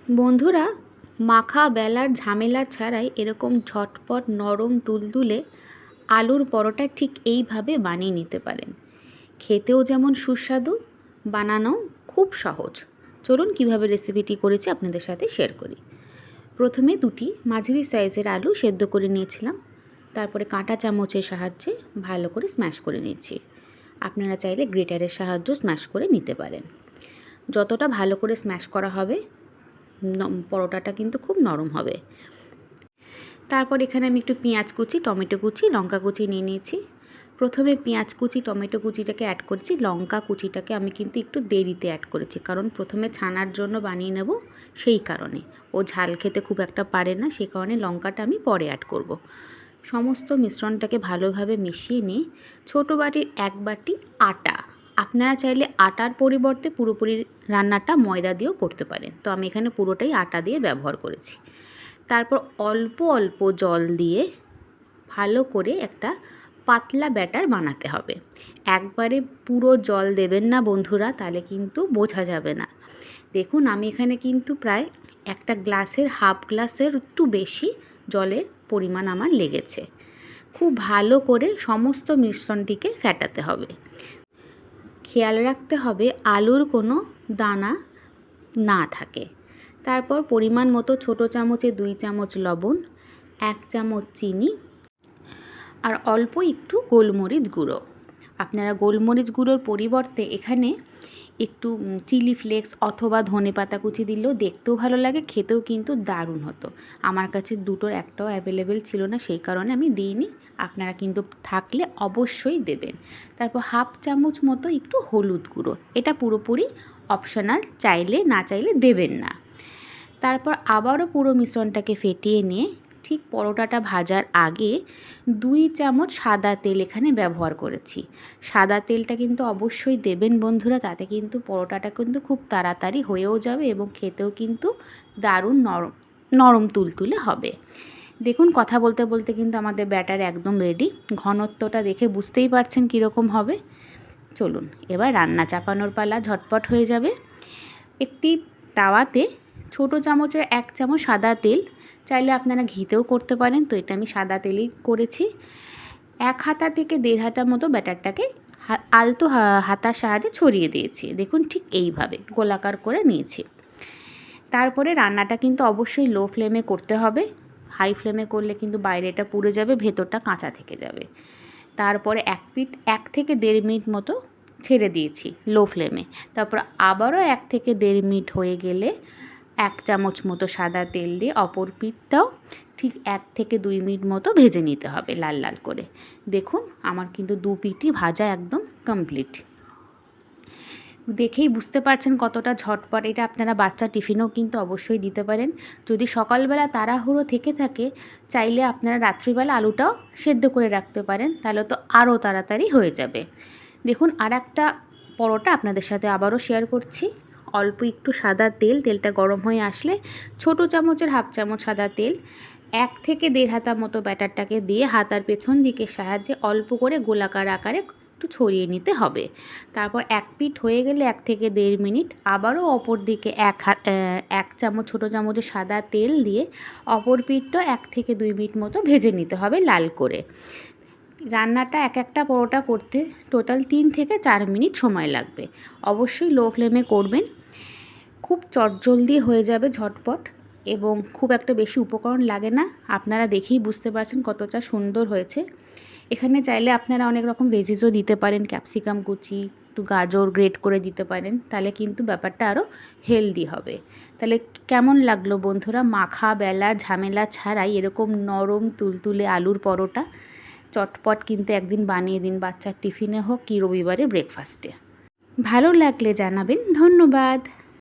বন্ধুরা, মাখা বেলার ঝামেলা ছাড়াই এরকম ঝটপট নরম তুলতুলে আলুর পরোটা ঠিক এইভাবে বানিয়ে নিতে পারেন। খেতেও যেমন সুস্বাদু, বানানো খুব সহজ। চলুন কিভাবে রেসিপিটি করেছি আপনাদের সাথে শেয়ার করি। প্রথমে দুটি মাঝারি সাইজের আলু সেদ্ধ করে নিয়েছিলাম, তারপরে কাঁটা চামচের সাহায্যে ভালো করে স্ম্যাশ করে নিয়েছি। আপনারা চাইলে গ্রেটারের সাহায্যেও স্ম্যাশ করে নিতে পারেন। যতটা ভালো করে স্ম্যাশ করা হবে পরোটাটা কিন্তু খুব নরম হবে। তারপর এখানে আমি একটু পেঁয়াজ কুচি, টমেটো কুচি, লঙ্কা কুচি নিয়ে নিয়েছি। প্রথমে পেঁয়াজ কুচি, টমেটো কুচিটাকে অ্যাড করেছি। লঙ্কা কুচিটাকে আমি কিন্তু একটু দেরিতে অ্যাড করেছি, কারণ প্রথমে ছানার জন্য বানিয়ে নেব, সেই কারণে। ও ঝাল খেতে খুব একটা পারে না, সেই কারণে লঙ্কাটা আমি পরে অ্যাড করব। সমস্ত মিশ্রণটাকে ভালোভাবে মিশিয়ে নিয়ে ছোটো বাটির 1 বাটি আটা, আপনারা চাইলে আটার পরিবর্তে পুরোপুরি রান্নাটা ময়দা দিয়েও করতে পারেন, তো আমি এখানে পুরোটাই আটা দিয়ে ব্যবহার করেছি। তারপর অল্প অল্প জল দিয়ে ভালো করে একটা পাতলা ব্যাটার বানাতে হবে। একবারে পুরো জল দেবেন না বন্ধুরা, তাহলে কিন্তু বোঝা যাবে না। দেখুন আমি এখানে কিন্তু প্রায় একটা গ্লাসের হাফ গ্লাসের একটু বেশি জলের পরিমাণ আমার লেগেছে। খুব ভালো করে সমস্ত মিশ্রণটিকে ফেটাতে হবে। খেয়াল রাখতে হবে আলুর কোনো দানা না থাকে। তারপর পরিমাণ মতো ছোটো চামচে 2 চামচ লবণ, 1 চামচ চিনি আর অল্প একটু গোলমরিচ গুঁড়ো। আপনারা গোলমরিচ গুঁড়োর পরিবর্তে এখানে একটু চিলি ফ্লেক্স অথবা ধনেপাতা কুচি দিলেও দেখতেও ভালো লাগে, খেতেও কিন্তু দারুণ হতো। আমার কাছে দুটোর একটাও অ্যাভেলেবেল ছিল না, সেই কারণে আমি দিইনি। আপনারা কিন্তু থাকলে অবশ্যই দেবেন। তারপর হাফ চামচ মতো একটু হলুদ গুঁড়ো, এটা পুরোপুরি অপশনাল, চাইলে না চাইলে দেবেন না। তারপর আবারও পুরো মিশ্রণটাকে ফেটিয়ে নিয়ে ঠিক পরোটাটা ভাজার আগে 2 চামচ সাদা তেল এখানে ব্যবহার করেছি। সাদা তেলটা কিন্তু অবশ্যই দেবেন বন্ধুরা, তাতে কিন্তু পরোটাটা কিন্তু খুব তাড়াতাড়ি হয়েও যাবে এবং খেতেও কিন্তু দারুণ নরম তুলতুলে হবে। দেখুন কথা বলতে বলতে কিন্তু আমাদের ব্যাটার একদম রেডি। ঘনত্বটা দেখে বুঝতেই পারছেন কীরকম হবে। চলুন এবার রান্না চাপানোর পালা, ঝটপট হয়ে যাবে। একটি তাওয়াতে ছোটো চামচের 1 চামচ সাদা তেল, চাইলে আপনারা ঘিতেও করতে পারেন, তো এটা আমি সাদা তেলেই করেছি। 1 হাতা থেকে 1.5 হাতা মতো ব্যাটারটাকে আলতো হাতার সাহায্যে ছড়িয়ে দিয়েছি। দেখুন ঠিক এইভাবে গোলাকার করে নিয়েছি। তারপরে রান্নাটা কিন্তু অবশ্যই লো ফ্লেমে করতে হবে। হাই ফ্লেমে করলে কিন্তু বাইরেটা পুড়ে যাবে, ভেতরটা কাঁচা থেকে যাবে। তারপরে 1 থেকে 1.5 মিনিট মতো ছেড়ে দিয়েছি লো ফ্লেমে। তারপর আবারও 1 থেকে 1.5 মিনিট হয়ে গেলে 1 চামচ মতো সাদা তেল দিয়ে অপর পিঠটাও ঠিক 1 থেকে 2 মিনিট মতো ভেজে নিতে হবে লাল লাল করে। দেখুন আমার কিন্তু 2 পিঠই ভাজা একদম কমপ্লিট। দেখেই বুঝতে পারছেন কতটা ঝটপট। এটা আপনারা বাচ্চা টিফিনেও কিন্তু অবশ্যই দিতে পারেন। যদি সকালবেলা তাড়াহুড়ো থেকে থাকে, চাইলে আপনারা রাত্রিবেলা আলুটাও সেদ্ধ করে রাখতে পারেন, তাহলে তো আরও তাড়াতাড়ি হয়ে যাবে। দেখুন আরেকটা পরোটা আপনাদের সাথে আবারও শেয়ার করছি। অল্প একটু সাদা তেল, তেলটা গরম হয়ে আসলে ছোটো চামচের হাফ চামচ সাদা তেল 1 থেকে 1.5 হাতা মতো ব্যাটারটাকে দিয়ে হাতার পেছন দিকের সাহায্যে অল্প করে গোলাকার আকারে একটু ছড়িয়ে নিতে হবে। তারপর 1 পিঠ হয়ে গেলে 1 থেকে 1.5 মিনিট আবারও অপর দিকে 1 চামচ ছোটো চামচের সাদা তেল দিয়ে অপর পিঠটাও 1 থেকে 2 মিনিট মতো ভেজে নিতে হবে লাল করে। রান্নাটা একটা পরোটা করতে টোটাল 3 থেকে 4 মিনিট সময় লাগবে। অবশ্যই লো ফ্লেমে করবেন, খুব চটজলদি হয়ে যাবে, ঝটপট, এবং খুব একটা বেশি উপকরণ লাগে না। আপনারা দেখেই বুঝতে পারছেন কতটা সুন্দর হয়েছে। এখানে চাইলে আপনারা অনেক রকম ভেজিসও দিতে পারেন, ক্যাপসিকাম কুচি, একটু গাজর গ্রেট করে দিতে পারেন, তাহলে কিন্তু ব্যাপারটা আরও হেলদি হবে। তাহলে কেমন লাগলো বন্ধুরা, মাখা বেলার ঝামেলা ছাড়াই এরকম নরম তুলতুলে আলুর পরোটা? চটপট কিন্তু একদিন বানিয়ে দিন, বাচ্চার টিফিনে হোক কি রবিবারে ব্রেকফাস্টে। ভালো লাগলে জানাবেন। ধন্যবাদ।